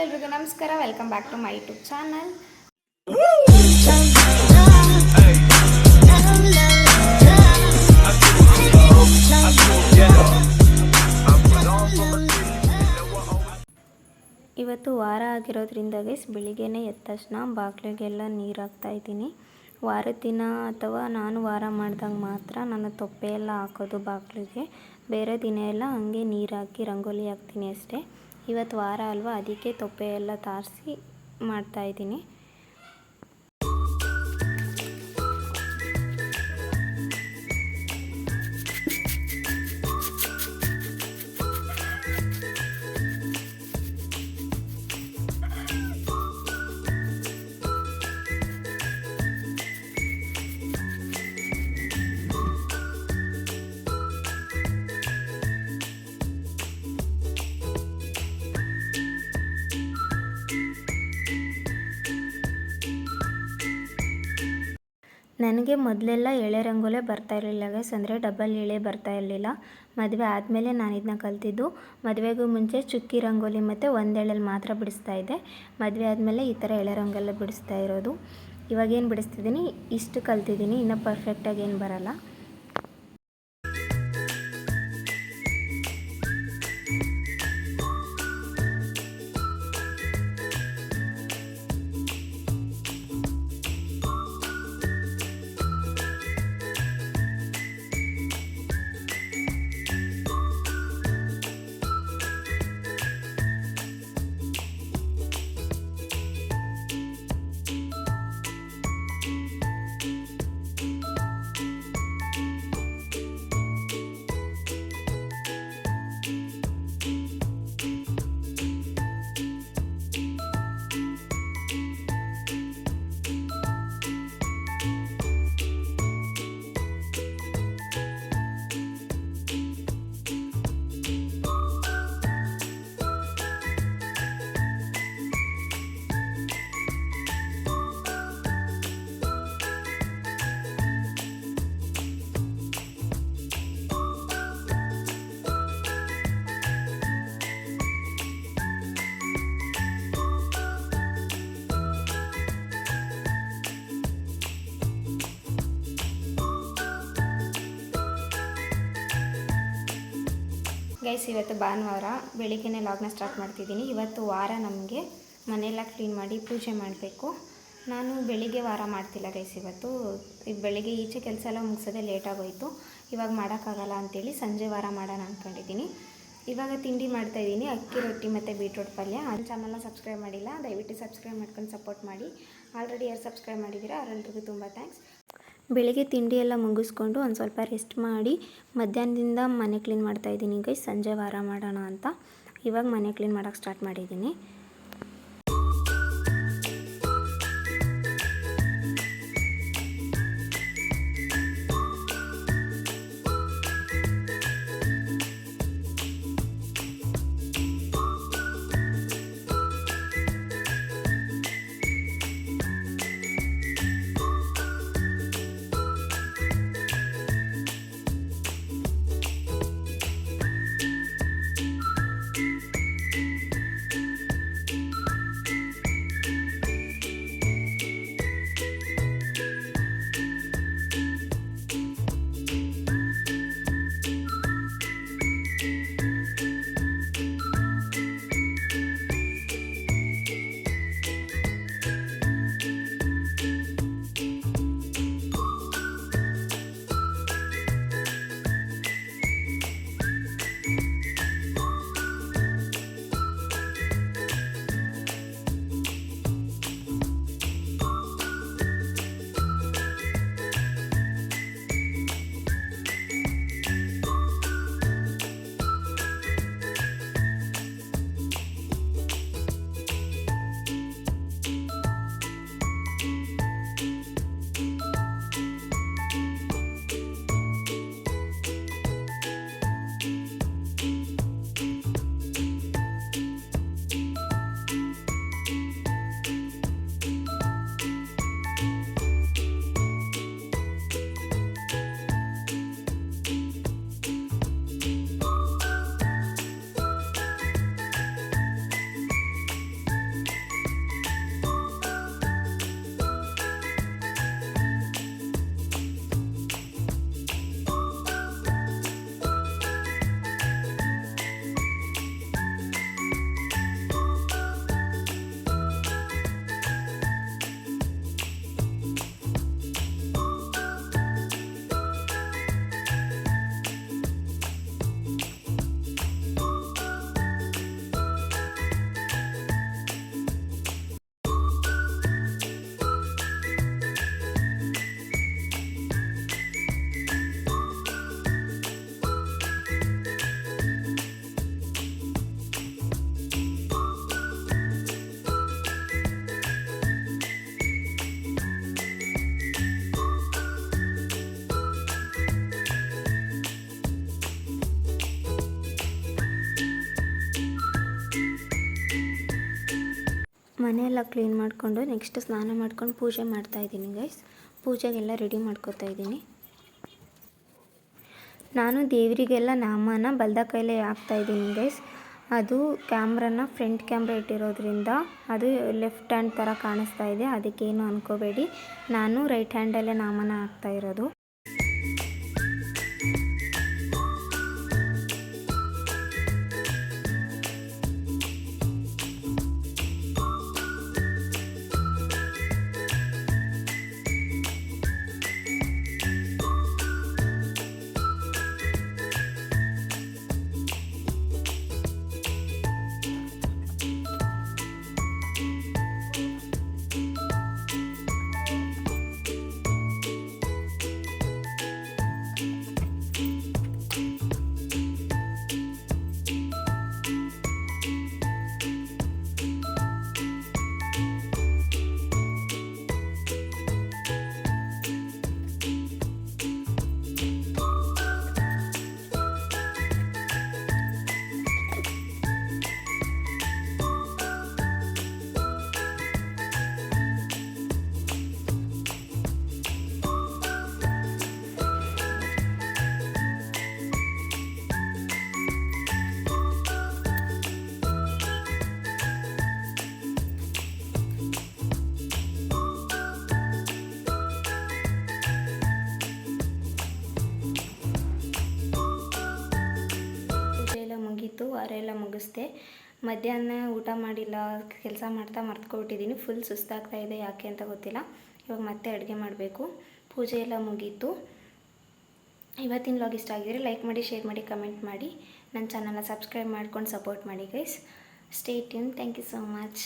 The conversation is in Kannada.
ಎಲ್ರಿಗೂ ನಮಸ್ಕಾರ. Welcome back to my YouTube channel. ಇವತ್ತು ವಾರ ಆಗಿರೋದ್ರಿಂದ ಗೈಸ್ ಬೆಳಿಗ್ಗೆನೇ ಎದ್ದ ತಕ್ಷಣ ಬಾಗಿಲಿಗೆಲ್ಲ ನೀರು ಹಾಕ್ತಾಯಿದ್ದೀನಿ. ವಾರದ ದಿನ ಅಥವಾ ನಾನು ವಾರ ಮಾಡಿದಾಗ ಮಾತ್ರ ನಾನು ತೊಪ್ಪೆ ಎಲ್ಲ ಹಾಕೋದು ಬಾಗಿಲಿಗೆ. ಬೇರೆ ದಿನ ಎಲ್ಲ ಹಂಗೆ ನೀರು ಹಾಕಿ ರಂಗೋಲಿ ಹಾಕ್ತೀನಿ ಅಷ್ಟೇ. ಇವತ್ತು ವಾರ ಅಲ್ವಾ, ಅದಕ್ಕೆ ತೊಪ್ಪೆ ಎಲ್ಲ ತಾರಿಸಿ ಮಾಡ್ತಾಯಿದ್ದೀನಿ. ನನಗೆ ಮೊದಲೆಲ್ಲ ಎಳೆ ರಂಗೋಲೆ ಬರ್ತಾ ಇರಲಿಲ್ಲ ಗೈಸ್, ಅಂದರೆ ಡಬಲ್ ಎಳೆ ಬರ್ತಾ ಇರಲಿಲ್ಲ. ಮದುವೆ ಆದಮೇಲೆ ನಾನು ಇದನ್ನ ಕಲ್ತಿದ್ದು. ಮದುವೆಗೂ ಮುಂಚೆ ಚುಕ್ಕಿ ರಂಗೋಲಿ ಮತ್ತು ಒಂದೆಳೆಯಲ್ಲಿ ಮಾತ್ರ ಬಿಡಿಸ್ತಾ ಇದ್ದೆ. ಮದುವೆ ಆದಮೇಲೆ ಈ ಥರ ಎಳೆ ರಂಗೋಲಿ ಬಿಡಿಸ್ತಾ ಇರೋದು. ಇವಾಗೇನು ಬಿಡಿಸ್ತಿದ್ದೀನಿ, ಇಷ್ಟು ಕಲ್ತಿದ್ದೀನಿ, ಇನ್ನೂ ಪರ್ಫೆಕ್ಟಾಗಿ ಏನು ಬರಲ್ಲ. ಗೈಸ್, ಇವತ್ತು ಭಾನುವಾರ ಬೆಳಿಗ್ಗೆನೇ ಲಾಗ್ನ ಸ್ಟಾರ್ಟ್ ಮಾಡ್ತಿದ್ದೀನಿ. ಇವತ್ತು ವಾರ ನಮಗೆ ಮನೆಯೆಲ್ಲ ಕ್ಲೀನ್ ಮಾಡಿ ಪೂಜೆ ಮಾಡಬೇಕು. ನಾನು ಬೆಳಿಗ್ಗೆ ವಾರ ಮಾಡ್ತಿಲ್ಲ ಗೈಸ್. ಇವತ್ತು ಬೆಳಿಗ್ಗೆ ಈಚೆ ಕೆಲಸ ಎಲ್ಲ ಮುಗಿಸೋದೇ ಲೇಟಾಗೋಯಿತು. ಇವಾಗ ಮಾಡೋಕ್ಕಾಗಲ್ಲ ಅಂಥೇಳಿ ಸಂಜೆ ವಾರ ಮಾಡೋಣ ಅಂದ್ಕೊಂಡಿದ್ದೀನಿ. ಇವಾಗ ತಿಂಡಿ ಮಾಡ್ತಾಯಿದ್ದೀನಿ, ಅಕ್ಕಿ ರೊಟ್ಟಿ ಮತ್ತು ಬೀಟ್ರೋಟ್ ಪಲ್ಯ. ಅದು ಚಾನಲ್ನ ಸಬ್ಸ್ಕ್ರೈಬ್ ಮಾಡಿಲ್ಲ, ದಯವಿಟ್ಟು ಸಬ್ಸ್ಕ್ರೈಬ್ ಮಾಡ್ಕೊಂಡು ಸಪೋರ್ಟ್ ಮಾಡಿ. ಆಲ್ರೆಡಿ ಯಾರು ಸಬ್ಸ್ಕ್ರೈಬ್ ಮಾಡಿದ್ದೀರಾ ಅವರೆಲ್ಲರಿಗೂ ತುಂಬ ಥ್ಯಾಂಕ್ಸ್. ಬೆಳಿಗ್ಗೆ ತಿಂಡಿ ಎಲ್ಲ ಮುಗಿಸ್ಕೊಂಡು ಒಂದು ಸ್ವಲ್ಪ ರೆಸ್ಟ್ ಮಾಡಿ ಮಧ್ಯಾಹ್ನದಿಂದ ಮನೆ ಕ್ಲೀನ್ ಮಾಡ್ತಾಯಿದ್ದೀನಿ ಗೈಸ್, ಸಂಜೆ ವಾರ ಮಾಡೋಣ ಅಂತ. ಇವಾಗ ಮನೆ ಕ್ಲೀನ್ ಮಾಡೋಕ್ಕೆ ಸ್ಟಾರ್ಟ್ ಮಾಡಿದ್ದೀನಿ. ಮನೆಯೆಲ್ಲ ಕ್ಲೀನ್ ಮಾಡಿಕೊಂಡು ನೆಕ್ಸ್ಟ್ ಸ್ನಾನ ಮಾಡ್ಕೊಂಡು ಪೂಜೆ ಮಾಡ್ತಾಯಿದ್ದೀನಿ ಗೈಸ್. ಪೂಜೆಗೆಲ್ಲ ರೆಡಿ ಮಾಡ್ಕೋತಾ ಇದ್ದೀನಿ. ನಾನು ದೇವರಿಗೆಲ್ಲ ನಾಮನ ಬಲ್ದ ಕೈಲೇ ಹಾಕ್ತಾಯಿದ್ದೀನಿ ಗೈಸ್. ಅದು ಕ್ಯಾಮ್ರಾನ ಫ್ರಂಟ್ ಕ್ಯಾಮ್ರಾ ಇಟ್ಟಿರೋದ್ರಿಂದ ಅದು ಲೆಫ್ಟ್ ಹ್ಯಾಂಡ್ ಥರ ಕಾಣಿಸ್ತಾ ಇದೆ, ಅದಕ್ಕೇನು ಅಂದ್ಕೋಬೇಡಿ. ನಾನು ರೈಟ್ ಹ್ಯಾಂಡಲ್ಲೇ ನಾಮನ ಹಾಕ್ತಾಯಿರೋದು. ವಾರ ಎಲ್ಲ ಮುಗಿಸ್ದೆ. ಮಧ್ಯಾಹ್ನ ಊಟ ಮಾಡಿಲ್ಲ, ಕೆಲಸ ಮಾಡ್ತಾ ಮರ್ತ್ಕೊಬಿಟ್ಟಿದ್ದೀನಿ. ಫುಲ್ ಸುಸ್ತಾಗ್ತಾ ಇದೆ, ಯಾಕೆ ಅಂತ ಗೊತ್ತಿಲ್ಲ. ಇವಾಗ ಮತ್ತೆ ಅಡುಗೆ ಮಾಡಬೇಕು. ಪೂಜೆ ಎಲ್ಲ ಮುಗೀತು. ಇವತ್ತಿನ ವ್ಲಾಗ್ ಇಷ್ಟ ಆಗಿದ್ರೆ ಲೈಕ್ ಮಾಡಿ, ಶೇರ್ ಮಾಡಿ, ಕಮೆಂಟ್ ಮಾಡಿ. ನನ್ನ ಚಾನಲ್ನ ಸಬ್ಸ್ಕ್ರೈಬ್ ಮಾಡ್ಕೊಂಡು ಸಪೋರ್ಟ್ ಮಾಡಿ guys. Stay tune. Thank you so much.